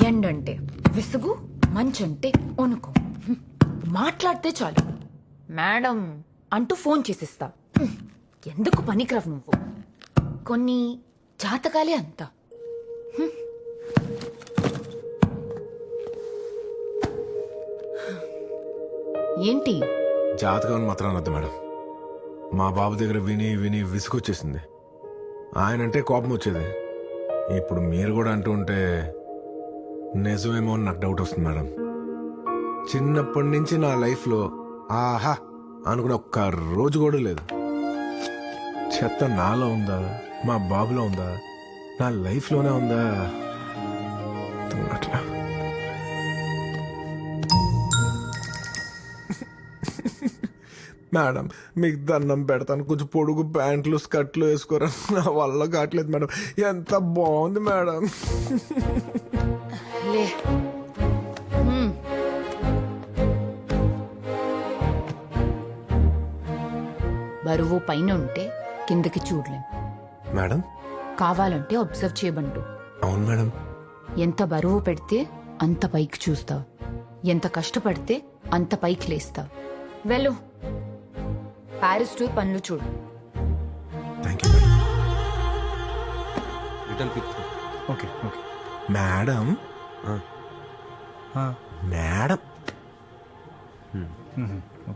ఎండంటే విసుగు, మంచంటే వణుకు. మాట్లాడితే చాలు మేడం అంటూ ఫోన్ చేసిస్తా. ఎందుకు పనికిరావు నువ్వు? కొన్ని జాతకాలే అంత. ఏంటి జాతకం మాత్రం అనొద్దు మేడం. మా బాబు దగ్గర విని విని విసుగొచ్చేసింది. ఆయనంటే కోపం వచ్చేది. ఇప్పుడు మీరు కూడా అంటూ ఉంటే నిజమేమో అని నాకు డౌట్ వస్తుంది మేడం. చిన్నప్పటి నుంచి నా లైఫ్లో ఆహా అనుకున్న ఒక్క రోజు కూడా లేదు. చెత్త నాలో ఉందా, మా బాబులో ఉందా, నా లైఫ్లోనే ఉందా అట్లా. మేడం మీకు దండం పెడతాను, కొంచెం పొడుగు ప్యాంట్లు స్కర్ట్లు వేసుకోరా. నా వల్ల కావట్లేదు మేడం. ఎంత బాగుంది మేడం. లే. బరువు పైన ఉంటే కిందకి చూడలేం మేడం. కావాలంటే అబ్జర్వ్ చేయబంటు. అవును మేడం. ఎంత బరువు పెడితే అంత పైకి చూస్తావు, ఎంత కష్టపడితే అంత పైకి లేస్తావు. వెళ్ళు, ప్యారిస్ టూర్ పనులు చూడు. Thank you madam. Return fix. Okay okay madam madam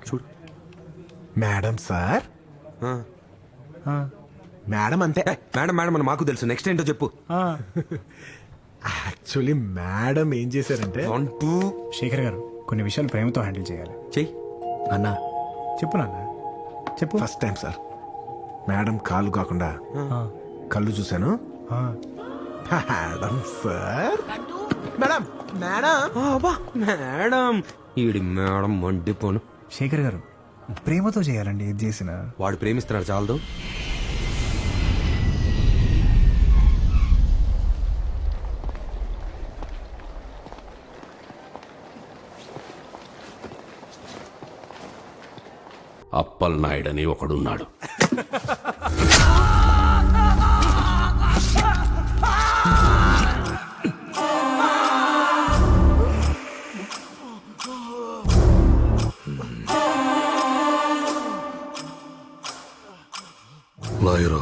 చూడు మేడం సార్ మేడం అంతే. మేడం మేడం అని మాకు తెలుసు. నెక్స్ట్ ఏంటో చెప్పు. యాక్చువల్లీ మేడం ఏం చేశారంటే, 1 2 శేఖర్ గారు కొన్ని విషయాలు ప్రేమతో హ్యాండిల్ చేయాలి. చెయ్యి. అన్నా చెప్పు నాన్న చెప్పు. ఫస్ట్ టైం సార్ మేడం కాళ్ళు కాకుండా కళ్ళు చూశాను. Madam sir madam madam madam ఈడి మేడం మండిపోను. శేఖర్ గారు ప్రేమతో చేయాలండి ఏది చేసినా. వాడు ప్రేమిస్తున్నాడు చాలదు. అప్పల్ నాయుడని ఒకడున్నాడు. లాయరా,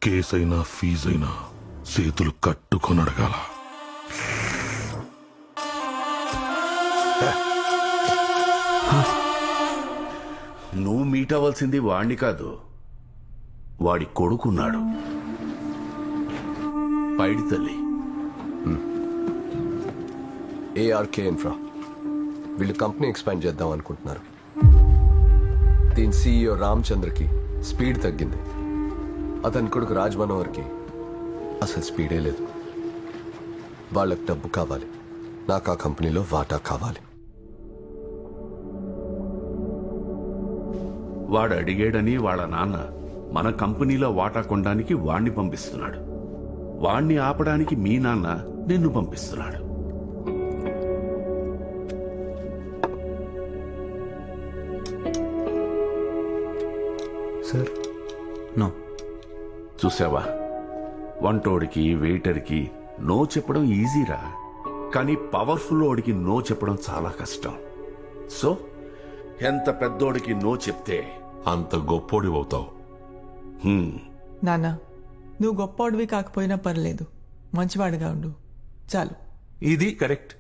కేసైనా ఫీజైనా చేతులు కట్టుకొని అడగాల. నువ్వు మీట్ అవ్వాల్సింది వాణ్ణి కాదు, వాడి కొడుకున్నాడు, పైడి తల్లి. ఏఆర్కే ఇన్ఫ్రా వీళ్ళు కంపెనీ ఎక్స్పాండ్ చేద్దాం అనుకుంటున్నారు. దీని సీఈఓ రామచంద్రకి స్పీడ్ తగ్గింది. అతని కొడుకు రాజ్ మనోహర్కి అసలు స్పీడే లేదు. వాళ్ళకి డబ్బు కావాలి, నాకు ఆ కంపెనీలో వాటా కావాలి. వాడు అడిగాడని వాళ్ళ నాన్న మన కంపెనీలో వాటా కొనడానికి వాణ్ణి పంపిస్తున్నాడు. వాణ్ణి ఆపడానికి మీ నాన్న నిన్ను పంపిస్తున్నాడు. Sir no. చూసావా, వంటోడికి వెయిటర్కి నో చెప్పడం ఈజీరా, కానీ పవర్ఫుల్ ఓడికి నో చెప్పడం చాలా కష్టం. సో ఎంత పెద్దోడికి నో చెప్తే అంత గొప్పోడి అవుతావు. నానా, నువ్వు గొప్పవాడివి కాకపోయినా పర్లేదు, మంచివాడిగా ఉండు చాలు. ఇది కరెక్ట్.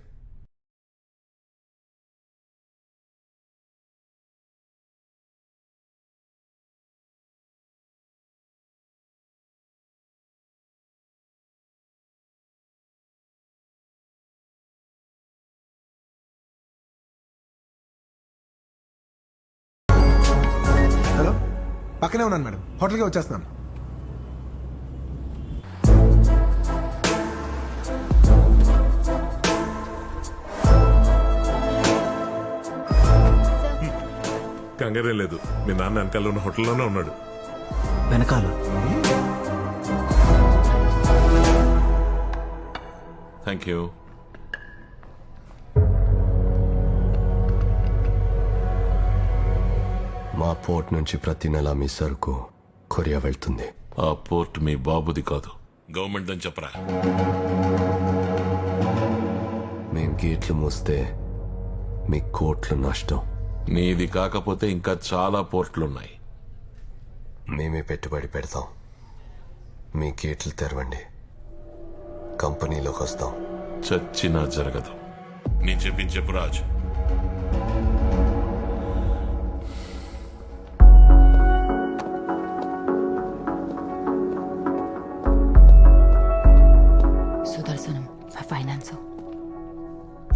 హలో, పక్కనే ఉన్నాను మేడం. హోటల్కి వచ్చేస్తున్నాను. కంగారేం లేదు, మీ నాన్న వెనకాల ఉన్న హోటల్లోనే ఉన్నాడు. వెనకాల థ్యాంక్ యూ. మా పోర్ట్ నుంచి ప్రతి నెల మీ సరుకు కొరియా వెళ్తుంది. ఆ పోర్ట్ మీ బాబుది కాదు, గవర్నమెంట్ అని చెప్పరా. గేట్లు మూస్తే మీ కోట్లు నష్టం. నీది కాకపోతే ఇంకా చాలా పోర్ట్లున్నాయి. మేమే పెట్టుబడి పెడతాం. మీ గేట్లు తెరవండి, కంపెనీలోకి వస్తాం. చచ్చినా జరగదు. నేను చెప్పింది చెప్పు రాజు. సుదర్శనం ఫైనాన్స్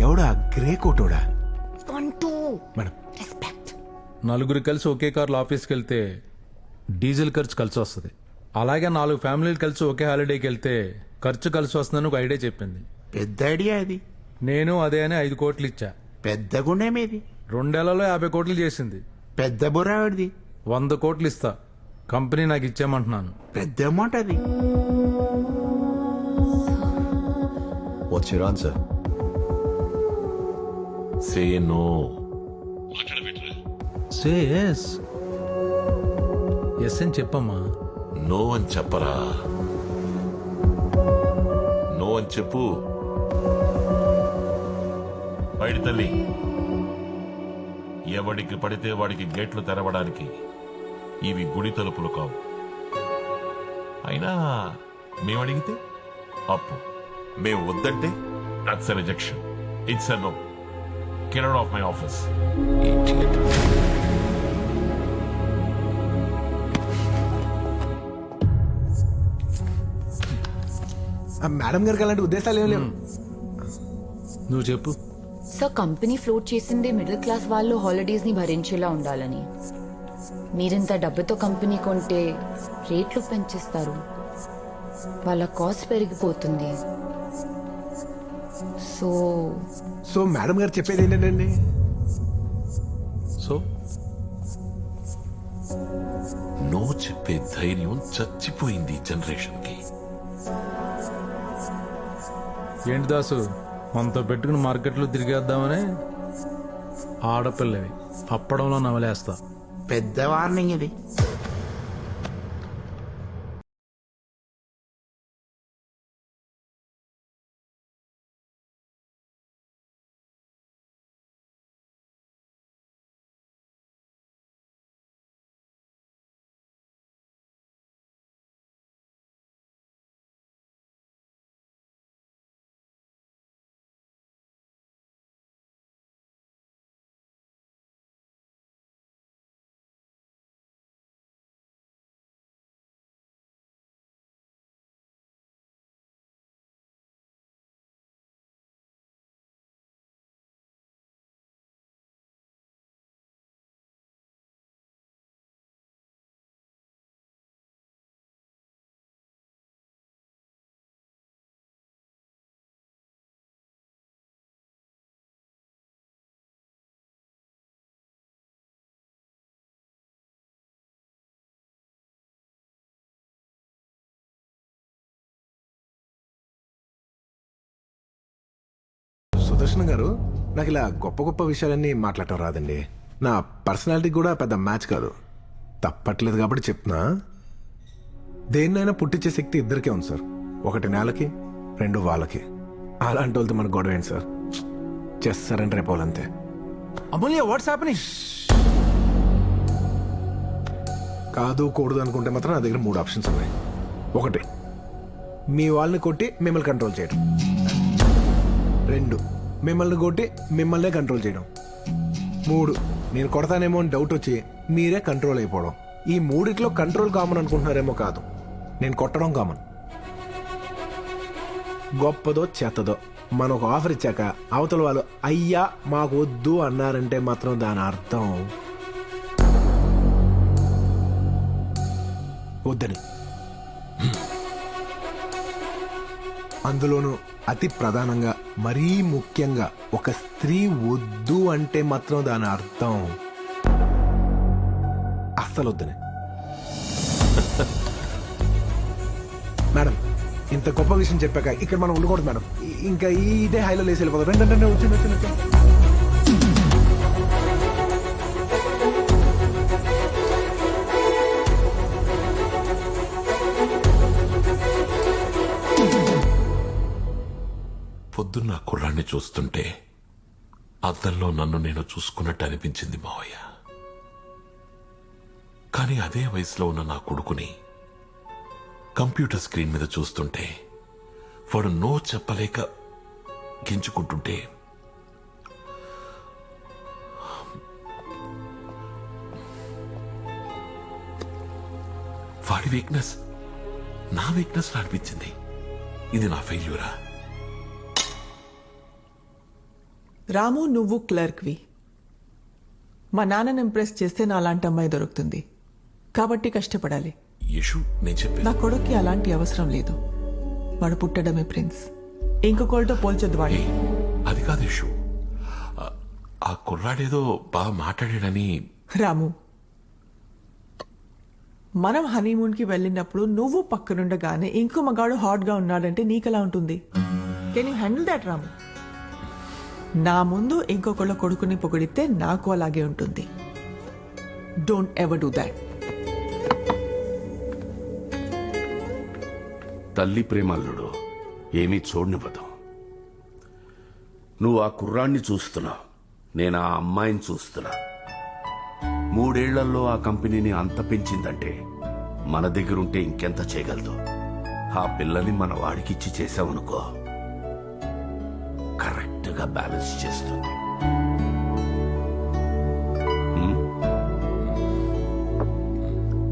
ఎవడా గ్రే కోటోడా? Madam respect. నలుగురు కలిసి ఒకే కార్లో ఆఫీస్కి వెళ్తే డీజిల్ ఖర్చు కలిసి వస్తుంది. అలాగే 4 ఫ్యామిలీలు కలిసి ఒకే హాలిడేకి వెళ్తే ఖర్చు కలిసి వస్తుందని ఒక ఐడియా చెప్పింది. పెద్ద ఐడియా అది. నేను అదే అని 5 కోట్లు ఇచ్చా. పెద్ద గుండె మీది. 2 ఏళ్లలో 50 కోట్లు చేసింది. పెద్ద బుర్రావిడిది. 100 కోట్లు ఇస్తా, కంపెనీ నాకు ఇచ్చేయమంటున్నాను. పెద్ద అమౌంట్ అది. What's your answer? Say no. Say yes. Yes అని చెప్పమ్మా. నో అని చెప్పరా. నో అని చెప్పు. బయట తల్లి, ఎవడికి పడితే వాడికి గేట్లు తెరవడానికి ఇవి గుడి తలుపులు కావు. అయినా మేమడిగితే అప్పు, మేము వద్దంటే that's a rejection. It's a no. Get out of my office. Madam గారికి అలాంటి ఉద్దేశాలు ఏం లేవు. నువ్వు చెప్పు. సార్, కంపెనీ ఫ్లోట్ చేసిందే మిడిల్ క్లాస్ వాళ్ళు హాలిడేస్ ని భరించేలా ఉండాలని. మీరింత డబ్బుతో కంపెనీ కొంటే రేట్లు పెంచేస్తారు, వాళ్ళ కాస్ట్ పెరిగిపోతుంది. సో మేడం గారు చెప్పేది ఏంటండి? సో నో చెప్పే ధైర్యం చచ్చిపోయింది ఈ జనరేషన్ కి. ఏంటి దాసు, మనతో పెట్టుకుని మార్కెట్లో తిరిగేద్దామని? ఆడపిల్లవి, అప్పడంలో నవలేస్తా. పెద్ద వార్నింగ్ ఇది. సుదర్శన్ గారు, నాకు ఇలా గొప్ప గొప్ప విషయాలన్నీ మాట్లాడటం రాదండి. నా పర్సనాలిటీ కూడా పెద్ద మ్యాచ్ కాదు. తప్పట్లేదు కాబట్టి చెప్తున్నా. దేన్నైనా పుట్టించే శక్తి ఇద్దరికే ఉంది సార్. 1 నేలకి, 2 వాళ్ళకి. అలాంటి వాళ్ళతో మనకు గొడవ ఏంటి సార్? చేస్తారంటే రేపోవాలంతే. అమూల్య, వాట్స్ హ్యాపెనింగ్? కాదు కూడదు అనుకుంటే మాత్రం నా దగ్గర 3 ఆప్షన్స్ ఉన్నాయి. 1, మీ వాళ్ళని కొట్టి మిమ్మల్ని కంట్రోల్ చేయడం. 2, మిమ్మల్ని కొట్టి మిమ్మల్నే కంట్రోల్ చేయడం. 3, నేను కొడతానేమో అని డౌట్ వచ్చి మీరే కంట్రోల్ అయిపోవడం. ఈ 3 కంట్రోల్ కామన్ అనుకుంటున్నారేమో. కాదు, నేను కొట్టడం కామన్. గొప్పదో చెత్తదో మనం ఒక ఆఫర్ ఇచ్చాక అవతల వాళ్ళు అయ్యా మాకు వద్దు అన్నారంటే మాత్రం దాని అర్థం వద్దని. అందులోనూ అతి ప్రధానంగా, మరీ ముఖ్యంగా ఒక స్త్రీ వద్దు అంటే మాత్రం దాని అర్థం అస్సలు వద్దని. మేడం, ఇంత గొప్ప విషయం చెప్పాక ఇక్కడ మనం ఉండకూడదు మేడం. ఇంకా ఇదే హైలో లేసి వెళ్ళిపోతాం. రెండంటే వచ్చింది. పొద్దున్న ఆ కుర్రాన్ని చూస్తుంటే అద్దంలో నన్ను నేను చూసుకున్నట్టు అనిపించింది మావయ్య. కానీ అదే వయసులో ఉన్న నా కొడుకుని కంప్యూటర్ స్క్రీన్ మీద చూస్తుంటే వాడు నో చెప్పలేక గించుకుంటుంటే వాడి వీక్నెస్ నా వీక్నెస్ అనిపించింది. ఇది నా ఫెయిల్యూరా? రాము, నువ్వు క్లర్క్వి. మా నాన్నని ఇంప్రెస్ చేస్తే నా అలాంటి అమ్మాయి దొరుకుతుంది. కాబట్టి కష్టపడాలి. యశు, నేను చెప్పేది నా కొడుక్కి అలాంటి అవసరం లేదు. వాడు పుట్టడమే ప్రిన్స్. ఇంకొకళ్ళతో పోల్చొద్దు వాడి. ఏయ్, అది కాదు యశు. ఆ కుర్రాడేదో బాగా మాట్లాడాడని. రాము, మనం హనీమూన్కి వెళ్ళినప్పుడు నువ్వు పక్కనుండగానే ఇంకో మగాడు హాట్గా ఉన్నాడంటే నీకెలా ఉంటుంది? కెన్ యూ హ్యాండిల్ దాట్ రాము? నా ముందు ఇంకొకళ్ళ కొడుకుని పొగిడితే నాకు అలాగే ఉంటుంది. Don't ever do that. తల్లి ప్రేమల్లుడు ఏమీ చూడనివ్వదు. నువ్వు ఆ కుర్రాన్ని చూస్తున్నావు, నేను ఆ అమ్మాయిని చూస్తున్నా. 3 ఏళ్లలో ఆ కంపెనీని అంత పెంచిందంటే మన దగ్గరుంటే ఇంకెంత చేయగలదు? ఆ పిల్లని మన వాడికిచ్చి చేసావనుకో, కరెక్ట్గా బ్యాలెన్స్ చేస్తుంది.